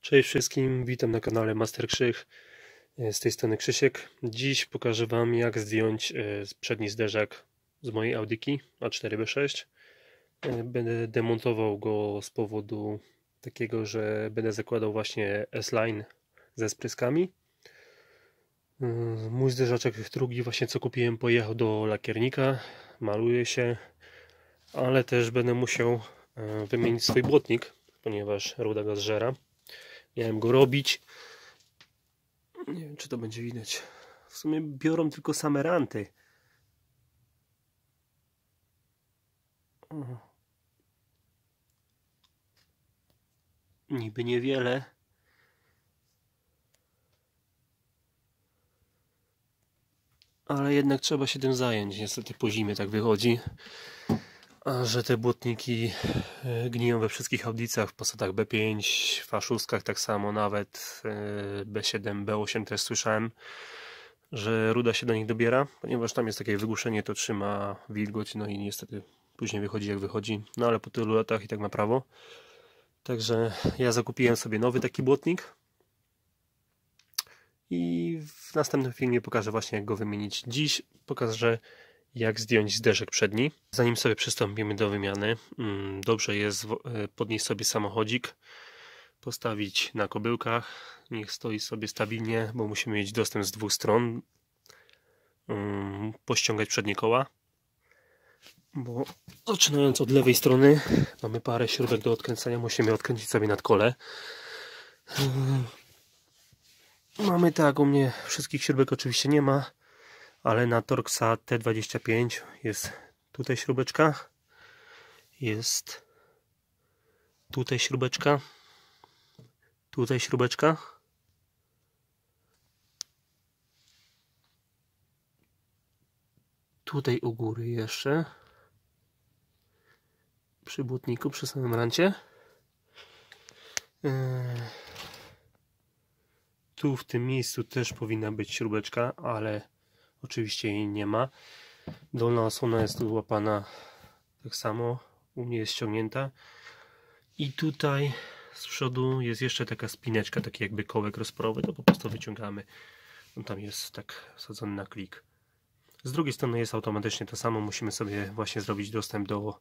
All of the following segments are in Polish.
Cześć wszystkim, witam na kanale Master Krzyk. Z tej strony Krzysiek. Dziś pokażę Wam, jak zdjąć przedni zderzak z mojej Audiki A4B6. Będę demontował go z powodu takiego, że będę zakładał właśnie S-Line ze spryskami. Mój zderzaczek drugi, właśnie co kupiłem, pojechał do lakiernika, maluje się, ale też będę musiał wymienić swój błotnik, ponieważ ruda go zżera. Miałem go robić. Nie wiem, czy to będzie widać. W sumie biorą tylko same ranty. Niby niewiele. Ale jednak trzeba się tym zająć. Niestety po zimie tak wychodzi. A że te błotniki gniją we wszystkich audicach, w Passatach B5, w A6 tak samo, nawet B7, B8 też słyszałem, że ruda się do nich dobiera, ponieważ tam jest takie wygłuszenie, to trzyma wilgoć, no i niestety później wychodzi jak wychodzi, no ale po tylu latach i tak na prawo. Także ja zakupiłem sobie nowy taki błotnik i w następnym filmie pokażę właśnie, jak go wymienić. Dziś pokażę, jak zdjąć zderzak przedni. Zanim sobie przystąpimy do wymiany, dobrze jest podnieść sobie samochodzik, postawić na kobyłkach, niech stoi sobie stabilnie, bo musimy mieć dostęp z dwóch stron, pościągać przednie koła, bo zaczynając od lewej strony mamy parę śrubek do odkręcania, musimy odkręcić sobie nadkole. Mamy tak, u mnie wszystkich śrubek oczywiście nie ma, ale na Torxa T25 jest tutaj śrubeczka, jest tutaj śrubeczka, tutaj śrubeczka, tutaj u góry jeszcze, przy błotniku, przy samym rancie. Tu w tym miejscu też powinna być śrubeczka, ale oczywiście jej nie ma. Dolna osłona jest tu łapana tak samo, u mnie jest ściągnięta. I tutaj z przodu jest jeszcze taka spineczka, taki jakby kołek rozporowy, to po prostu wyciągamy. On tam jest tak wsadzony na klik. Z drugiej strony jest automatycznie to samo, musimy sobie właśnie zrobić dostęp do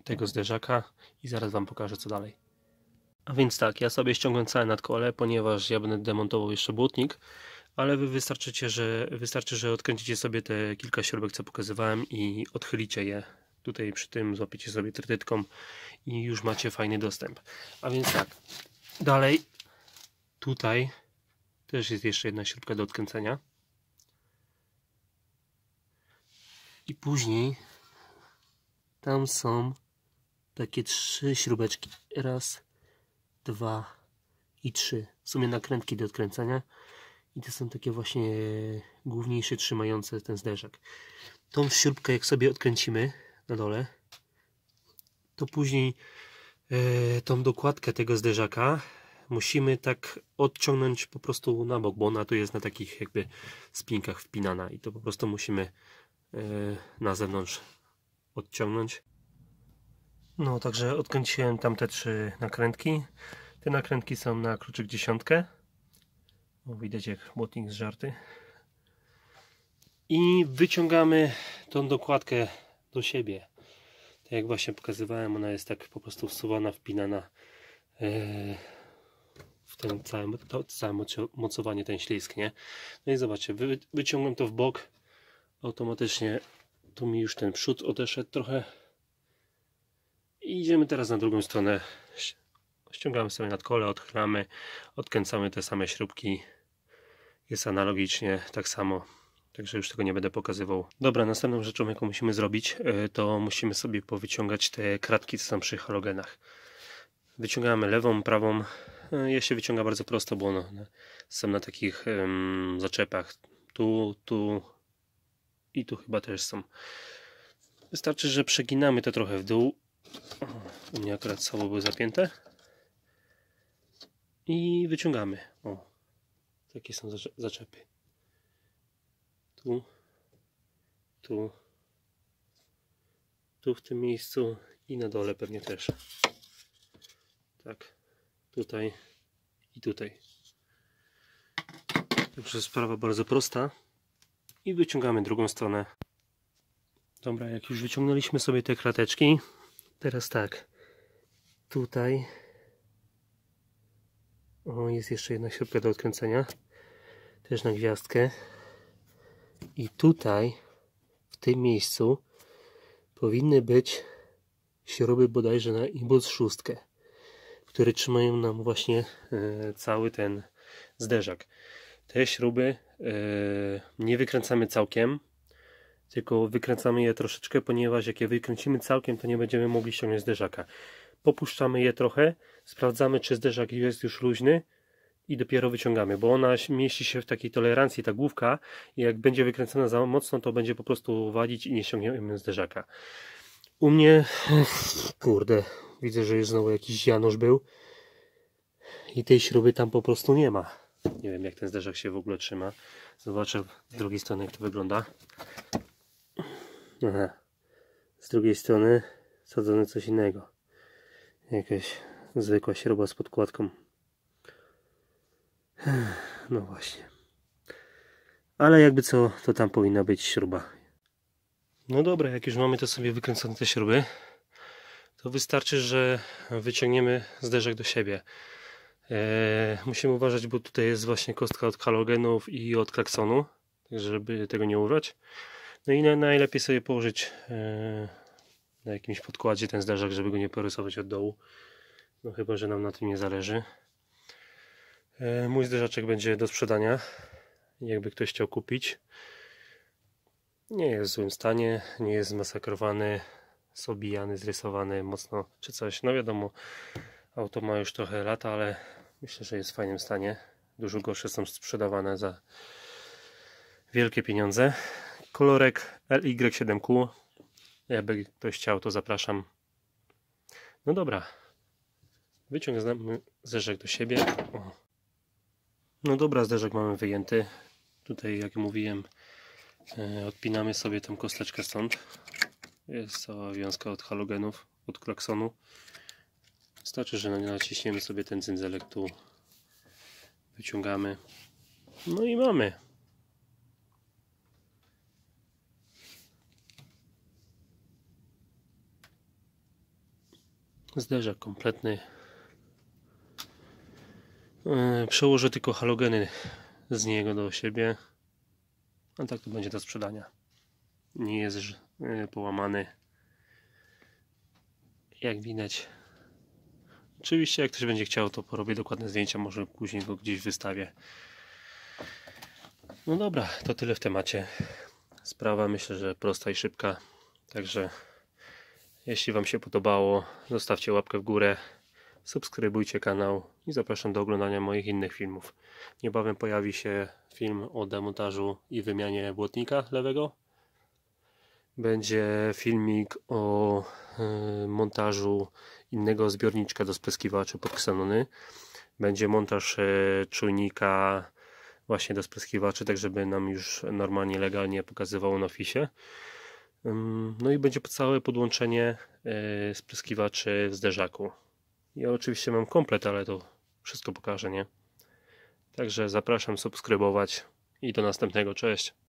tego zderzaka i zaraz Wam pokażę, co dalej. A więc tak, ja sobie ściągam całe nadkole, ponieważ ja będę demontował jeszcze błotnik, ale Wy wystarczy, że odkręcicie sobie te kilka śrubek, co pokazywałem, i odchylicie je. Tutaj przy tym złapiecie sobie trytytką i już macie fajny dostęp. A więc tak, dalej tutaj też jest jeszcze jedna śrubka do odkręcenia. I później tam są takie 3 śrubeczki. Raz, 2 i 3. W sumie nakrętki do odkręcania. I to są takie właśnie główniejsze trzymające ten zderzak. Tą śrubkę jak sobie odkręcimy na dole, to później tą dokładkę tego zderzaka musimy tak odciągnąć po prostu na bok, bo ona tu jest na takich jakby spinkach wpinana i to po prostu musimy na zewnątrz odciągnąć. No, także odkręciłem tam te 3 nakrętki. Te nakrętki są na kluczyk 10. O, widać jak błotnik zżarty. I wyciągamy tą dokładkę do siebie. Tak jak właśnie pokazywałem, ona jest tak po prostu wsuwana, wpinana w ten całe mocowanie, ten ślizg, nie? No i zobaczcie, wyciągam to w bok, automatycznie tu mi już ten przód odeszedł trochę. I idziemy teraz na drugą stronę. Ściągamy sobie nadkole, odchylamy, odkręcamy te same śrubki. Jest analogicznie tak samo. Także już tego nie będę pokazywał. Dobra, następną rzeczą, jaką musimy zrobić, to musimy sobie powyciągać te kratki, co są przy halogenach. Wyciągamy lewą, prawą. Je się wyciąga bardzo prosto, bo one są na takich zaczepach. Tu i tu chyba też są. Wystarczy, że przeginamy to trochę w dół. U mnie akurat słabo były zapięte. I wyciągamy. O, takie są zaczepy. Tu w tym miejscu i na dole pewnie też. Tak, tutaj i tutaj. Także sprawa bardzo prosta. I wyciągamy drugą stronę. Dobra, jak już wyciągnęliśmy sobie te krateczki, teraz tak, tutaj jest jeszcze jedna śrubka do odkręcenia, też na gwiazdkę. I tutaj, w tym miejscu, powinny być śruby bodajże na impuls 6, które trzymają nam właśnie cały ten zderzak. Te śruby nie wykręcamy całkiem, tylko wykręcamy je troszeczkę, ponieważ jak je wykręcimy całkiem, to nie będziemy mogli ściągnąć zderzaka. Popuszczamy je trochę, sprawdzamy, czy zderzak jest już luźny i dopiero wyciągamy, bo ona mieści się w takiej tolerancji, ta główka, i jak będzie wykręcona za mocno, to będzie po prostu walić i nie ściągniemy zderzaka. U mnie, kurde, widzę, że już znowu jakiś Janusz był i tej śruby tam po prostu nie ma. Nie wiem, jak ten zderzak się w ogóle trzyma. Zobaczę z drugiej strony, jak to wygląda. Aha. Z drugiej strony sadzone coś innego. Jakaś zwykła śruba z podkładką. No właśnie. Ale jakby co, to tam powinna być śruba. No dobra, jak już mamy to sobie wykręcone te śruby, to wystarczy, że wyciągniemy zderzak do siebie. Musimy uważać, bo tutaj jest właśnie kostka od halogenów i od klaksonu, tak żeby tego nie urwać. No i najlepiej sobie położyć na jakimś podkładzie ten zderzak, żeby go nie porysować od dołu. No chyba, że nam na tym nie zależy. Mój zderzaczek będzie do sprzedania, jakby ktoś chciał kupić. Nie jest w złym stanie, nie jest zmasakrowany, obijany, zrysowany mocno czy coś. No wiadomo, auto ma już trochę lata, ale myślę, że jest w fajnym stanie. Dużo gorsze są sprzedawane za wielkie pieniądze. Kolorek LY7Q. Jakby ktoś chciał, to zapraszam. No dobra. Wyciągamy zderzak do siebie. O. No dobra, zderzak mamy wyjęty. Tutaj, jak mówiłem, odpinamy sobie tą kosteczkę stąd. Jest cała wiązka od halogenów, od klaksonu. Wystarczy, że naciśniemy sobie ten cyndzelek tu. Wyciągamy. No i mamy. Zderzak kompletny. Przełożę tylko halogeny z niego do siebie. A tak to będzie do sprzedania. Nie jest połamany. Jak widać. Oczywiście jak ktoś będzie chciał, to porobię dokładne zdjęcia. Może później go gdzieś wystawię. No dobra, to tyle w temacie. Sprawa myślę, że prosta i szybka. Także jeśli Wam się podobało, zostawcie łapkę w górę, subskrybujcie kanał i zapraszam do oglądania moich innych filmów. Niebawem pojawi się film o demontażu i wymianie błotnika lewego. Będzie filmik o montażu innego zbiorniczka do spryskiwaczy pod ksenony. Będzie montaż czujnika właśnie do spryskiwaczy, tak żeby nam już normalnie, legalnie pokazywało na fisie. No i będzie całe podłączenie spryskiwaczy w zderzaku. Ja oczywiście mam komplet, ale to wszystko pokażę, nie? Także zapraszam subskrybować i do następnego. Cześć!